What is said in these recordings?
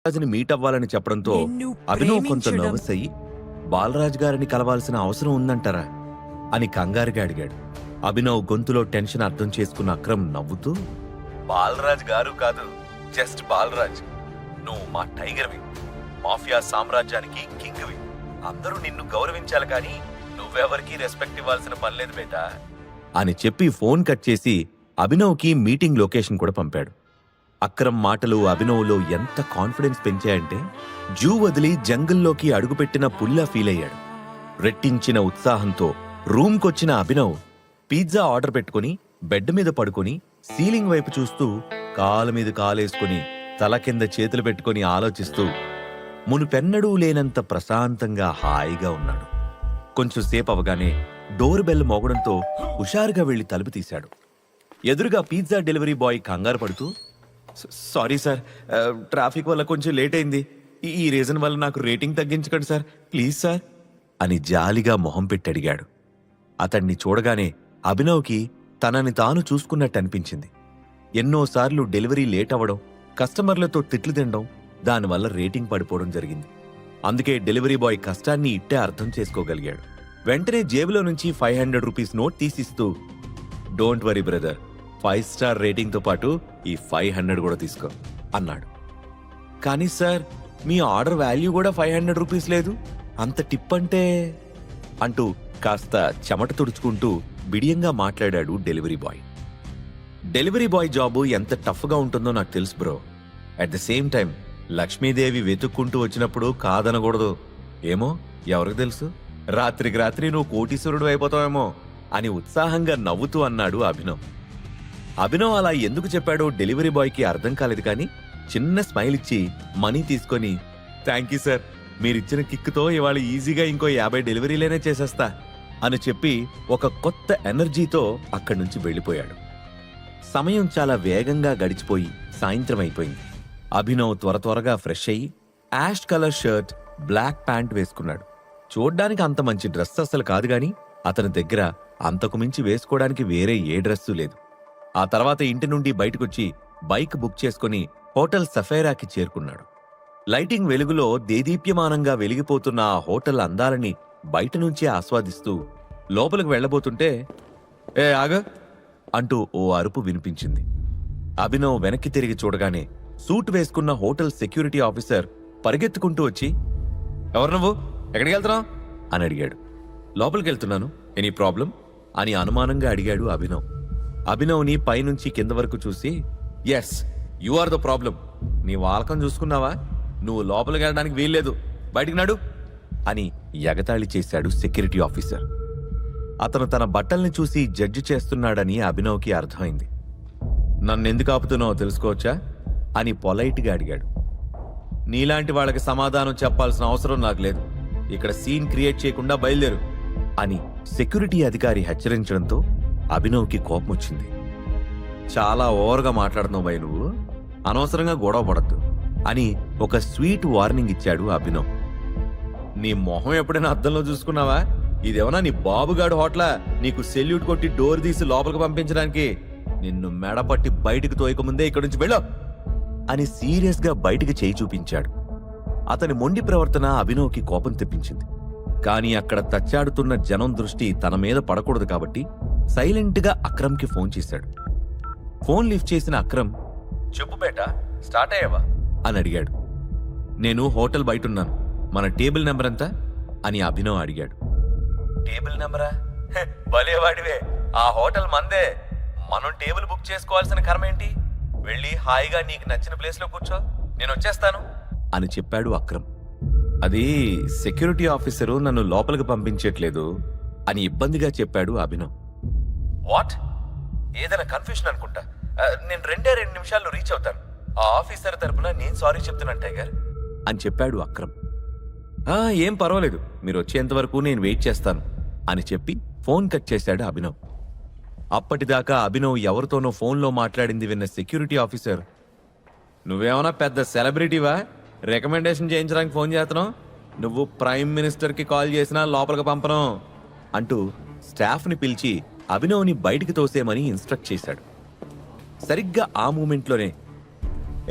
బాలరాజుని meet అవ్వాలని చెప్పడంతో అభినవ్ కొంత నర్వస్ అయ్యి బాలరాజ్ గారిని కలవాల్సిన అవసరం ఉందంటారా అని కంగారుగా అడిగాడు. అభినవ్ గొంతులో టెన్షన్ అర్థం చేసుకున్న అక్రమ్ నవ్వుతూ, బాలరాజ్ గారు కాదు, జస్ట్ బాలరాజ్. నువ్వు మా టైగర్వి, మాఫియా సామ్రాజ్యానికి కింగ్వి. అందరూ నిన్ను గౌరవించాలి కానీ నువ్వెవరికి రెస్పెక్ట్ ఇవ్వాల్సిన పనిలేదు బేటా అని చెప్పి ఫోన్ కట్ చేసి అభినవ్కి మీటింగ్ లొకేషన్ కూడా పంపాడు. అక్రమ్ మాటలు అభినవ్లో ఎంత కాన్ఫిడెన్స్ పెంచాయంటే జూ వదిలి జంగిల్లోకి అడుగుపెట్టిన పుల్లా ఫీల్ అయ్యాడు. రెట్టించిన ఉత్సాహంతో రూమ్కొచ్చిన అభినవ్ పిజ్జా ఆర్డర్ పెట్టుకుని బెడ్ మీద పడుకుని సీలింగ్ వైపు చూస్తూ కాలు మీద కాలేసుకుని తల కింద చేతులు పెట్టుకుని ఆలోచిస్తూ మునుపెన్నడూ లేనంత ప్రశాంతంగా హాయిగా ఉన్నాడు. కొంచెం సేపు అవగానే డోర్ బెల్ మోగడంతో హుషారుగా వెళ్లి తలుపు తీశాడు. ఎదురుగా పిజ్జా డెలివరీ బాయ్ కంగారు పడుతూ, సారీ సార్, ట్రాఫిక్ వల్ల కొంచెం లేట్ అయింది. ఈ రీజన్ వల్ల నాకు రేటింగ్ తగ్గించకండి సార్, ప్లీజ్ సార్ అని జాలిగా మొహం పెట్టి అడిగాడు. అతన్ని చూడగానే అభినవ్కి తనని తాను చూసుకున్నట్టు అనిపించింది. ఎన్నోసార్లు డెలివరీ లేట్ అవ్వడం, కస్టమర్లతో తిట్లు తినడం, దానివల్ల రేటింగ్ పడిపోవడం జరిగింది. అందుకే డెలివరీ బాయ్ కష్టాన్ని ఇట్టే అర్థం చేసుకోగలిగాడు. వెంటనే జేబులో నుంచి 500 రూపీస్ నోట్ తీసిస్తూ, డోంట్ వరీ బ్రదర్, 5 స్టార్ రేటింగ్తో పాటు ఈ 500 కూడా తీసుకో అన్నాడు. కానీ సార్, మీ ఆర్డర్ వాల్యూ కూడా 500 రూపీస్ లేదు, అంత టిప్ అంటే అంటూ కాస్త చెమట తుడుచుకుంటూ బిడియంగా మాట్లాడాడు delivery boy. Delivery boy job ఎంత టఫ్గా ఉంటుందో నాకు తెలుసు bro. At the same time Lakshmidevi వెతుక్కుంటూ వచ్చినప్పుడు కాదనకూడదు. ఏమో ఎవరికి తెలుసు, రాత్రికి రాత్రి నువ్వు కోటీశ్వరుడు అయిపోతావేమో అని ఉత్సాహంగా నవ్వుతూ అన్నాడు అభినవ్. అభినవ్ అలా ఎందుకు చెప్పాడో డెలివరీ బాయ్కి అర్థం కాలేదు కానీ చిన్న స్మైల్ ఇచ్చి మనీ తీసుకొని, థ్యాంక్ యూ సార్, మీరిచ్చిన కిక్తో ఇవాళ ఈజీగా ఇంకో 50 డెలివరీలేనే చేసేస్తా అని చెప్పి ఒక కొత్త ఎనర్జీతో అక్కడి నుంచి వెళ్ళిపోయాడు. సమయం చాలా వేగంగా గడిచిపోయి సాయంత్రం అయిపోయింది. అభినవ్ త్వరగా ఫ్రెష్ అయ్యి ash colour shirt, black pant వేసుకున్నాడు. చూడ్డానికి అంత మంచి డ్రెస్ అసలు కాదు గాని అతని దగ్గర అంతకు మించి వేసుకోవడానికి వేరే ఏ డ్రెస్సు లేదు. ఆ తర్వాత ఇంటి నుండి బయటకొచ్చి బైక్ బుక్ చేసుకుని హోటల్ సఫైరాకి చేరుకున్నాడు. లైటింగ్ వెలుగులో దేదీప్యమానంగా వెలిగిపోతున్న ఆ హోటల్ అందాలని బయట నుంచే ఆస్వాదిస్తూ లోపలికి వెళ్లబోతుంటే, ఏ ఆగ అంటూ ఓ అరుపు వినిపించింది. అభినవ్ వెనక్కి తిరిగి చూడగానే సూట్ వేసుకున్న హోటల్ సెక్యూరిటీ ఆఫీసర్ పరిగెత్తుకుంటూ వచ్చి, ఎవరు నువ్వు, ఎక్కడికి వెళ్తున్నావు అని అడిగాడు. లోపలికి వెళ్తున్నాను, ఎనీ ప్రాబ్లం అని అనుమానంగా అడిగాడు అభినవ్. అభినవ్ని పైనుంచి కింద వరకు చూసి, yes you are the problem, నీ వాలకం చూసుకున్నావా, నువ్వు లోపలికి వెళ్ళడానికి వీల్లేదు, బయటికి నడు అని ఎగతాళి చేశాడు సెక్యూరిటీ ఆఫీసర్. అతను తన బట్టల్ని చూసి జడ్జి చేస్తున్నాడని అభినవ్కి అర్థమైంది. నన్నెందుకు ఆపుతున్నావో తెలుసుకోవచ్చా అని పొలైట్గా అడిగాడు. నీలాంటి వాళ్ళకి సమాధానం చెప్పాల్సిన అవసరం నాకు లేదు, ఇక్కడ సీన్ క్రియేట్ చేయకుండా బయలుదేరు అని సెక్యూరిటీ అధికారి హెచ్చరించడంతో అభినవ్కి కోపం వచ్చింది. చాలా ఓవర్గా మాట్లాడుతున్నావు భయ్, నువ్వు అనవసరంగా గొడవ పడద్దు అని ఒక స్వీట్ వార్నింగ్ ఇచ్చాడు అభినవ్. నీ మొహం ఎప్పుడైనా అద్దంలో చూసుకున్నావా, ఇదేమన్నా నీ బాబుగాడు హోటలా నీకు సెల్యూట్ కొట్టి డోర్ తీసి లోపలికి పంపించడానికి? నిన్ను మెడపట్టి బయటికి తోయకముందే ఇక్కడి నుంచి వెళ్ళో అని సీరియస్గా బయటికి చేయి చూపించాడు. అతని మొండి ప్రవర్తన అభినవ్కి కోపం తెప్పించింది. కానీ అక్కడ తచ్చాడుతున్న జనం దృష్టి తన మీద పడకూడదు కాబట్టి సైలెంట్గా అక్రమ్కి ఫోన్ చేశాడు. ఫోన్ లిఫ్ట్ చేసిన అక్రమ్, చెప్పు బేటా, స్టార్ట్ అయ్యావా అని అడిగాడు. నేను హోటల్ బయటున్నాను, మన టేబుల్ నెంబర్ ఎంత అని అభినవ్ అడిగాడు. టేబుల్ నెంబరా, భలేవాడివే, ఆ హోటల్ మందే, మనం టేబుల్ బుక్ చేసుకోవాల్సిన కర్మేంటి, వెళ్ళి హాయిగా నీకు నచ్చిన ప్లేస్లో కూర్చో, నేను వచ్చేస్తాను అని చెప్పాడు అక్రమ్. అది సెక్యూరిటీ ఆఫీసరు నన్ను లోపలికి పంపించట్లేదు అని ఇబ్బందిగా చెప్పాడు అభినవ్. వాట్, ఏదైనా కన్ఫ్యూషన్ అనుకుంటా, నేను 2 నిమిషాల్లో రీచ్ అవుతాను, ఆ ఆఫీసర్ తరపున నేను సారీ చెప్తున్నాను టైగర్ అని చెప్పాడు అక్రమ్. ఏం పర్వాలేదు, మీరు వచ్చేంతవరకు నేను వెయిట్ చేస్తాను అని చెప్పి ఫోన్ కట్ చేశాడు అభినవ్. అప్పటిదాకా అభినవ్ ఎవరితోనో ఫోన్లో మాట్లాడింది విన్న సెక్యూరిటీ ఆఫీసర్, నువ్వేమన్నా పెద్ద సెలబ్రిటీవా, రికమెండేషన్ చేయించడానికి ఫోన్ చేస్తున్నావు, నువ్వు ప్రైమ్ మినిస్టర్కి కాల్ చేసినా లోపలికి పంపను అంటూ స్టాఫ్ని పిలిచి అభినవ్ని బయటికి తోసేమని ఇన్స్ట్రక్ట్ చేశాడు. సరిగ్గా ఆ మూమెంట్లోనే,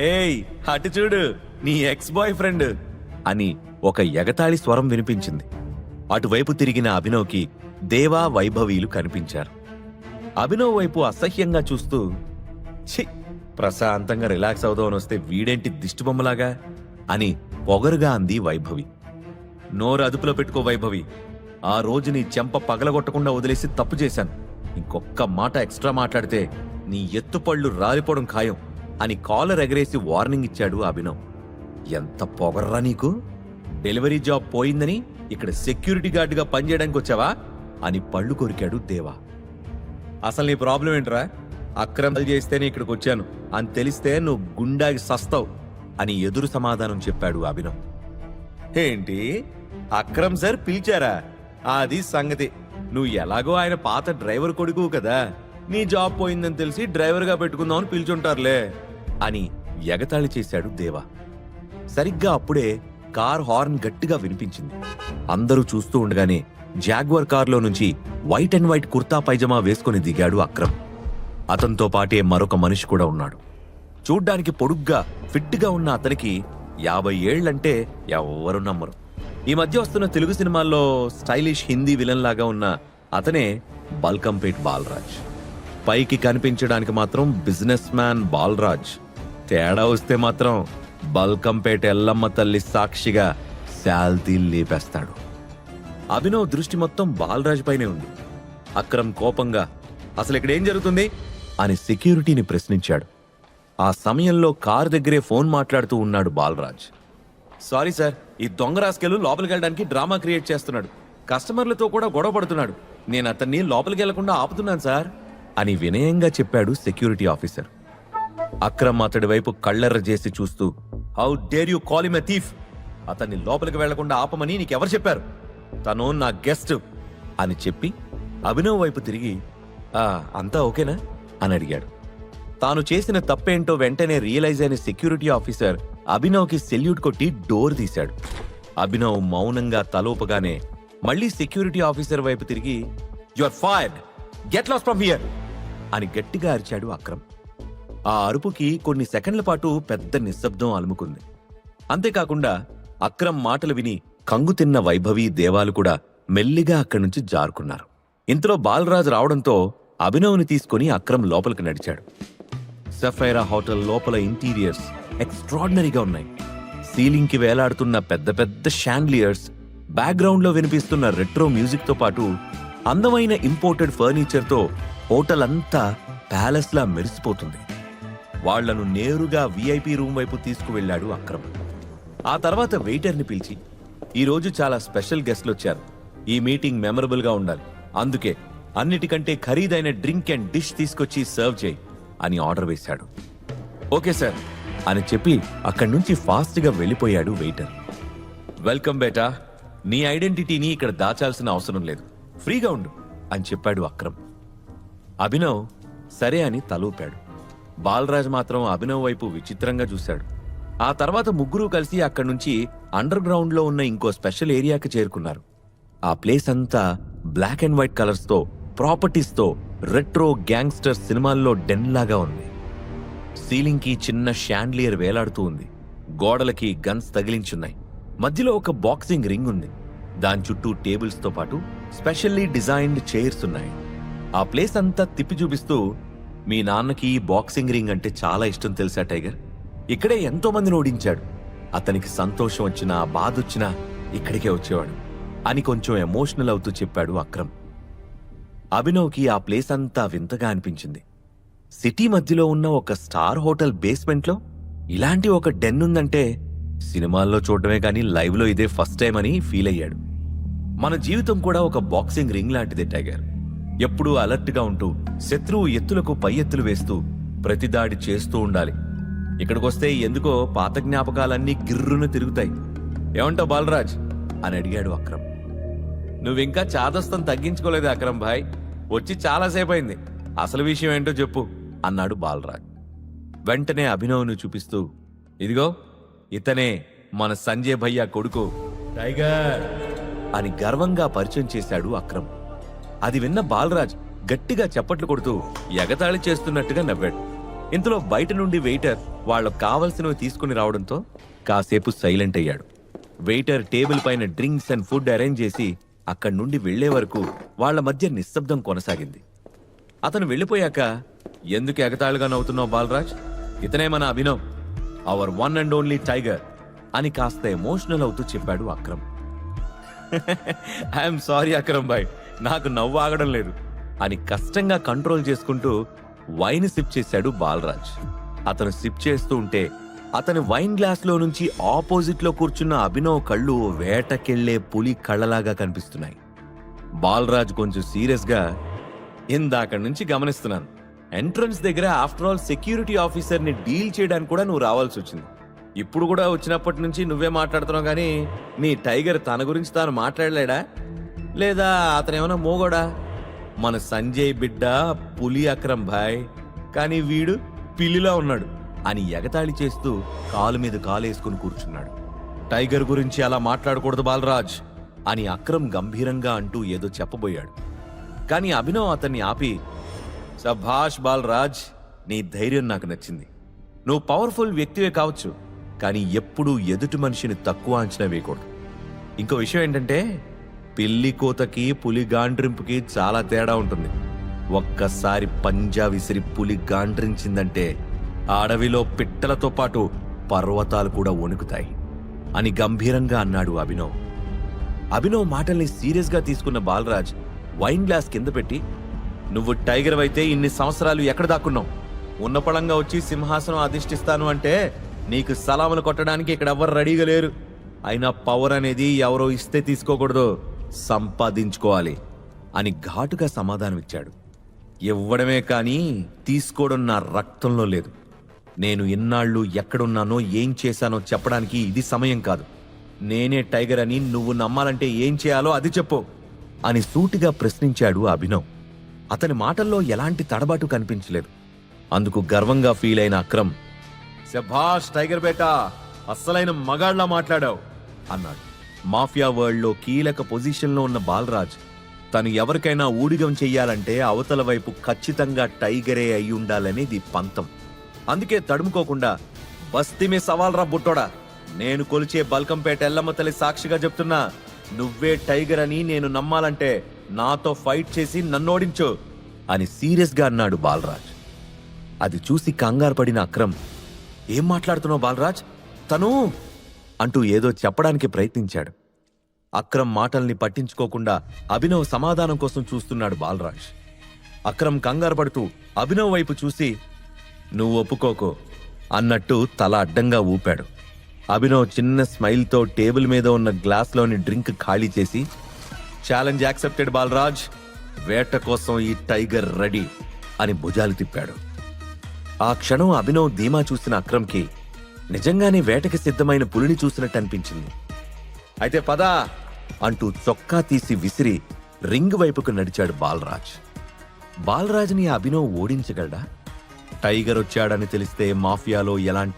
ఏయ్ అటు చూడు నీ ఎక్స్ బాయ్ ఫ్రెండ్ అని ఒక ఎగతాళి స్వరం వినిపించింది. అటువైపు తిరిగిన అభినవ్కి దేవా, వైభవీలు కనిపించారు. అభినవ్ వైపు అసహ్యంగా చూస్తూ, ఛీ, ప్రశాంతంగా రిలాక్స్ అవుదామని వస్తే వీడేంటి దిష్టిబొమ్మలాగా అని పొగరుగా అంది వైభవి. నోరు అదుపులో పెట్టుకో వైభవి, ఆ రోజు నీ చెంప పగలగొట్టకుండా వదిలేసి తప్పు చేశాను. ఇంకొక్క మాట ఎక్స్ట్రా మాట్లాడితే నీ ఎత్తుపళ్ళు రాలిపోవడం ఖాయం అని కాలర్ ఎగరేసి వార్నింగ్ ఇచ్చాడు అభినవ్. ఎంత పొగర్రా నీకు? డెలివరీ జాబ్ పోయిందని ఇక్కడ సెక్యూరిటీ గార్డుగా పనిచేయడానికి వచ్చావా అని పళ్ళు కొరికాడు దేవా. అసలు నీ ప్రాబ్లం ఏంట్రా? అక్రమాలు చేస్తేనే ఇక్కడికి వచ్చాను అని తెలిస్తే నువ్వు గుండాకి సస్తావు అని ఎదురు సమాధానం చెప్పాడు అభినవ్. ఏంటి, అక్రమ్ సార్ పిలిచారా? అది సంగతి. నువ్వు ఎలాగో ఆయన పాత డ్రైవర్ కొడుకు కదా, నీ జాబ్ పోయిందని తెలిసి డ్రైవర్గా పెట్టుకుందామని పిలిచుంటారులే అని ఎగతాళి చేశాడు దేవా. సరిగ్గా అప్పుడే కార్ హార్న్ గట్టిగా వినిపించింది. అందరూ చూస్తూ ఉండగానే జాగ్వర్ కార్లో నుంచి white and white kurta pyjama వేసుకుని దిగాడు అక్రమ్. అతనితో పాటే మరొక మనిషి కూడా ఉన్నాడు. చూడ్డానికి పొడుగ్గా ఫిట్గా ఉన్న అతనికి 50 ఏళ్లంటే ఎవ్వరూ నమ్మరు. ఈ మధ్య వస్తున్న తెలుగు సినిమాల్లో స్టైలిష్ హిందీ విలన్ లాగా ఉన్న అతనే బల్కంపేట్ బాలరాజ్. పైకి కనిపించడానికి మాత్రం బిజినెస్ మ్యాన్ బాలరాజ్, తేడా వస్తే మాత్రం బల్కంపేట ఎల్లమ్మ తల్లి సాక్షిగా శాల్తీ లేపేస్తాడు. అభినవ్ దృష్టి మొత్తం బాలరాజ్ పైనే ఉంది. అక్రమ్ కోపంగా, అసలు ఇక్కడేం జరుగుతుంది అని సెక్యూరిటీని ప్రశ్నించాడు. ఆ సమయంలో కారు దగ్గరే ఫోన్ మాట్లాడుతూ ఉన్నాడు బాలరాజ్. సారీ సార్, ఈ దొంగ రాస్కెలు లోపలికి వెళ్ళడానికి డ్రామా క్రియేట్ చేస్తున్నాడు. కస్టమర్లతో కూడా గొడవ పడుతున్నాడు. నేను అతన్ని లోపలికి వెళ్లకుండా ఆపుతున్నాను సార్ అని వినయంగా చెప్పాడు సెక్యూరిటీ ఆఫీసర్. అక్రమ్ అతడి వైపు కళ్ళెర్ర చేసి చూస్తూ, how dare you call him a thief? అతన్ని లోపలికి వెళ్లకుండా ఆపమని నీకెవరు చెప్పారు? తను నా గెస్ట్ అని చెప్పి అభినవ్ వైపు తిరిగి, అంతా ఓకేనా అని అడిగాడు. తాను చేసిన తప్పేంటో వెంటనే రియలైజ్ అయిన సెక్యూరిటీ ఆఫీసర్ అభినవ్కి సెల్యూట్ కొట్టి డోర్ తీశాడు. అభినవ్ మౌనంగా తలోపగానే మళ్లీ సెక్యూరిటీ ఆఫీసర్ వైపు తిరిగి, you are fired, get lost from here అని గట్టిగా అరిచాడు అక్రమ్. ఆ అరుపుకి కొన్ని సెకండ్ల పాటు పెద్ద నిశ్శబ్దం అలుముకుంది. అంతేకాకుండా అక్రమ్ మాటలు విని కంగు తిన్న వైభవి, దేవాలు కూడా మెల్లిగా అక్కడి నుంచి జారుకున్నారు. ఇంతలో బాలరాజ్ రావడంతో అభినవ్ని తీసుకుని అక్రమ్ లోపలికి నడిచాడు. సఫైరా హోటల్ లోపల ఇంటీరియర్స్ ఎక్స్ట్రాడినరీగా ఉన్నాయి. సీలింగ్ కి వేలాడుతున్న పెద్ద పెద్ద షాండ్లియర్స్, బ్యాక్గ్రౌండ్ లో వినిపిస్తున్న రెట్రో మ్యూజిక్ తో పాటు అందమైన ఇంపోర్టెడ్ ఫర్నిచర్ తో హోటల్ అంతా ప్యాలెస్ లా మెరిసిపోతుంది. వాళ్లను నేరుగా విఐపి రూమ్ వైపు తీసుకువెళ్లాడు అక్రమ్. ఆ తర్వాత వెయిటర్ని పిలిచి, ఈరోజు చాలా స్పెషల్ గెస్ట్లు వచ్చారు, ఈ మీటింగ్ మెమరబుల్ గా ఉండాలి, అందుకే అన్నిటికంటే ఖరీదైన డ్రింక్ అండ్ డిష్ తీసుకొచ్చి సర్వ్ చేయి అని ఆర్డర్ వేశాడు. ఓకే సార్ అని చెప్పి అక్కడి నుంచి ఫాస్ట్ గా వెళ్ళిపోయాడు వెయిటర్. వెల్కమ్ బేటా, నీ ఐడెంటిటీని ఇక్కడ దాచాల్సిన అవసరం లేదు, ఫ్రీగా ఉండు అని చెప్పాడు అక్రమ్. అభినవ్ సరే అని తలూపాడు. బాలరాజ్ మాత్రం అభినవ్ వైపు విచిత్రంగా చూశాడు. ఆ తర్వాత ముగ్గురు కలిసి అక్కడి నుంచి అండర్ గ్రౌండ్ లో ఉన్న ఇంకో స్పెషల్ ఏరియాకి చేరుకున్నారు. ఆ ప్లేస్ అంతా బ్లాక్ అండ్ వైట్ కలర్స్ తో, ప్రాపర్టీస్ తో, రెట్రో గ్యాంగ్స్టర్ సినిమాల్లో డెన్ లాగా ఉంది. సీలింగ్ కి చిన్న షాండ్లియర్ వేలాడుతూ ఉంది. గోడలకి గన్స్ తగిలించున్నాయి. మధ్యలో ఒక బాక్సింగ్ రింగ్ ఉంది. దాని చుట్టూ టేబుల్స్ తో పాటు స్పెషల్లీ డిజైన్డ్ చైర్స్ ఉన్నాయి. ఆ ప్లేస్ అంతా తిప్పి చూపిస్తూ, మీ నాన్నకి బాక్సింగ్ రింగ్ అంటే చాలా ఇష్టం తెలుసా టైగర్? ఇక్కడే ఎంతో మందిని ఓడించాడు. అతనికి సంతోషం వచ్చినా బాధ వచ్చినా ఇక్కడికే వచ్చేవాడు అని కొంచెం ఎమోషనల్ అవుతూ చెప్పాడు అక్రమ్. అభినవ్కి ఆ ప్లేస్ అంతా వింతగా అనిపించింది. సిటీ మధ్యలో ఉన్న ఒక స్టార్ హోటల్ బేస్మెంట్లో ఇలాంటి ఒక డెన్ ఉందంటే సినిమాల్లో చూడటమే కానీ లైవ్ లో ఇదే ఫస్ట్ టైం అని ఫీల్ అయ్యాడు. మన జీవితం కూడా ఒక బాక్సింగ్ రింగ్ లాంటిదే టైగర్. ఎప్పుడూ అలర్ట్ గా ఉంటూ శత్రువు ఎత్తులకు పై ఎత్తులు వేస్తూ ప్రతిదాడి చేస్తూ ఉండాలి. ఇక్కడికొస్తే ఎందుకో పాత జ్ఞాపకాలన్నీ గిర్రును తిరుగుతాయి. ఏమంటావు బాలరాజ్ అని అడిగాడు అక్రమ్. నువ్వింకా చాదస్తం తగ్గించుకోలేదు అక్రమ్ భాయ్, వచ్చి చాలాసేపు అయింది, అసలు విషయం ఏంటో చెప్పు అన్నాడు బాలరాజ్. వెంటనే అభినవ్ను చూపిస్తూ, ఇదిగో ఇతనే మన సంజయ్ భయ్యా కొడుకు టైగర్ అని గర్వంగా పరిచయం చేశాడు అక్రమ్. అది విన్న బాలరాజ్ గట్టిగా చప్పట్లు కొడుతూ ఎగతాళి చేస్తున్నట్టుగా నవ్వాడు. ఇంతలో బయట నుండి వెయిటర్ వాళ్లకు కావలసినవి తీసుకుని రావడంతో కాసేపు సైలెంట్ అయ్యాడు. వెయిటర్ టేబుల్ పైన డ్రింక్స్ అండ్ ఫుడ్ అరేంజ్ చేసి అక్కడి నుండి వెళ్లే వరకు వాళ్ల మధ్య నిశ్శబ్దం కొనసాగింది. అతను వెళ్ళిపోయాక, ఎందుకు ఎగతాళిగా నవ్వుతున్నావు బాలరాజ్? ఇతనే మన Abhinav, our one and only tiger అని కాస్త ఎమోషనల్ అవుతూ చెప్పాడు అక్రమ్. ఐఎమ్ సారీ అక్రమ్ బాయ్, నాకు నవ్వు ఆగడం లేదు అని కష్టంగా కంట్రోల్ చేసుకుంటూ వైన్ సిప్ చేశాడు బాలరాజ్. అతను సిప్ చేస్తూ ఉంటే అతని వైన్ గ్లాస్ లో నుంచి ఆపోజిట్ లో కూర్చున్న అభినవ్ కళ్ళు వేటకెళ్లే పులి కళ్ళలాగా కనిపిస్తున్నాయి. బాలరాజ్ కొంచెం సీరియస్ గా, ఇందాక నుంచి గమనిస్తున్నాను, ఎంట్రన్స్ దగ్గర ఆఫ్టర్ ఆల్ సెక్యూరిటీ ఆఫీసర్ ని డీల్ చేయడానికి కూడా నువ్వు రావాల్సి వచ్చింది. ఇప్పుడు కూడా వచ్చినప్పటి నుంచి నువ్వే మాట్లాడుతున్నావు కానీ నీ టైగర్ తన గురించి తాను మాట్లాడలేడా? లేదా అతనేమన్నా మోగోడా? మన సంజయ్ బిడ్డ పులి అక్రమ్ భాయ్, కానీ వీడు పిల్లిలా ఉన్నాడు అని ఎగతాళి చేస్తూ కాలు మీద కాలేసుకుని కూర్చున్నాడు. టైగర్ గురించి అలా మాట్లాడకూడదు బాలరాజ్ అని అక్రమ్ గంభీరంగా అంటూ ఏదో చెప్పబోయాడు. కానీ అభినవ్ అతన్ని ఆపి, సభాష్ బాలరాజ్, నీ ధైర్యం నాకు నచ్చింది. నువ్వు పవర్ఫుల్ వ్యక్తివే కావచ్చు, కానీ ఎప్పుడూ ఎదుటి మనిషిని తక్కువ అంచనా వేయకూడదు. ఇంకో విషయం ఏంటంటే, పిల్లి కోతకి పులి గాండ్రింపుకి చాలా తేడా ఉంటుంది. ఒక్కసారి పంజా విసిరి పులి గాండ్రించిందంటే అడవిలో పిట్టలతో పాటు పర్వతాలు కూడా వణుకుతాయి అని గంభీరంగా అన్నాడు అభినవ్. అభినవ్ మాటల్ని సీరియస్ గా తీసుకున్న బాలరాజ్ వైన్ గ్లాస్ కింద పెట్టి, నువ్వు టైగర్ అయితే ఇన్ని సంవత్సరాలు ఎక్కడ దాక్కున్నావు? ఉన్నపళంగా వచ్చి సింహాసనం అధిష్ఠిస్తాను అంటే నీకు సలాములు కొట్టడానికి ఇక్కడ ఎవ్వరు రెడీగా లేరు. అయినా పవర్ అనేది ఎవరో ఇస్తే తీసుకోకూడదు, సంపాదించుకోవాలి అని ఘాటుగా సమాధానమిచ్చాడు. ఇవ్వడమే కానీ తీసుకోవడం నా రక్తంలో లేదు. నేను ఇన్నాళ్ళు ఎక్కడున్నానో ఏం చేశానో చెప్పడానికి ఇది సమయం కాదు. నేనే టైగర్ అని నువ్వు నమ్మాలంటే ఏం చేయాలో అది చెప్పు అని సూటిగా ప్రశ్నించాడు అభినవ్. అతని మాటల్లో ఎలాంటి తడబాటు కనిపించలేదు. అందుకు గర్వంగా ఫీల్ అయిన అక్రమ్, శభాష్ టైగర్ బేటా, అస్సలైన మగాళ్లా మాట్లాడావు అన్నాడు. మాఫియా వరల్డ్లో కీలక పొజిషన్లో ఉన్న బాలరాజ్ తను ఎవరికైనా ఊడిగం చెయ్యాలంటే అవతల వైపు ఖచ్చితంగా టైగరే అయి ఉండాలనేది పంతం. అందుకే తడుముకోకుండా, బస్తీమే సవాల్ రా బుట్టోడా, నేను కొలిచే బల్కంపేట ఎల్లమ్మ తల్లి సాక్షిగా చెప్తున్నా, నువ్వే టైగర్ అని నేను నమ్మాలంటే నాతో ఫైట్ చేసి నన్నోడించు అని సీరియస్ గా అన్నాడు బాలరాజ్. అది చూసి కంగారు పడిన అక్రమ్, ఏం మాట్లాడుతున్నావు బాలరాజ్, తను అంటూ ఏదో చెప్పడానికి ప్రయత్నించాడు. అక్రమ్ మాటల్ని పట్టించుకోకుండా అభినవ్ సమాధానం కోసం చూస్తున్నాడు బాలరాజ్. అక్రమ్ కంగారు పడుతూ అభినవ్ వైపు చూసి, నువ్వు ఒప్పుకోకో అన్నట్టు తల అడ్డంగా ఊపాడు. అభినవ్ చిన్న స్మైల్తో టేబుల్ మీద ఉన్న గ్లాస్లోని డ్రింక్ ఖాళీ చేసి, ఛాలెంజ్ యాక్సెప్టెడ్ బాలరాజ్, వేట కోసం ఈ టైగర్ రెడీ అని భుజాలు తిప్పాడు. ఆ క్షణం అభినవ్ ధీమా చూసిన అక్రమ్కి నిజంగానే వేటకి సిద్ధమైన పులిని చూసినట్టు అనిపించింది. అయితే పదా అంటూ చొక్కా తీసి విసిరి రింగ్ వైపుకు నడిచాడు బాలరాజ్. బాలరాజ్ని అభినవ్ ఓడించగలడా? టైగర్ వచ్చాడని తెలిస్తే మాఫియాలో ఎలాంటి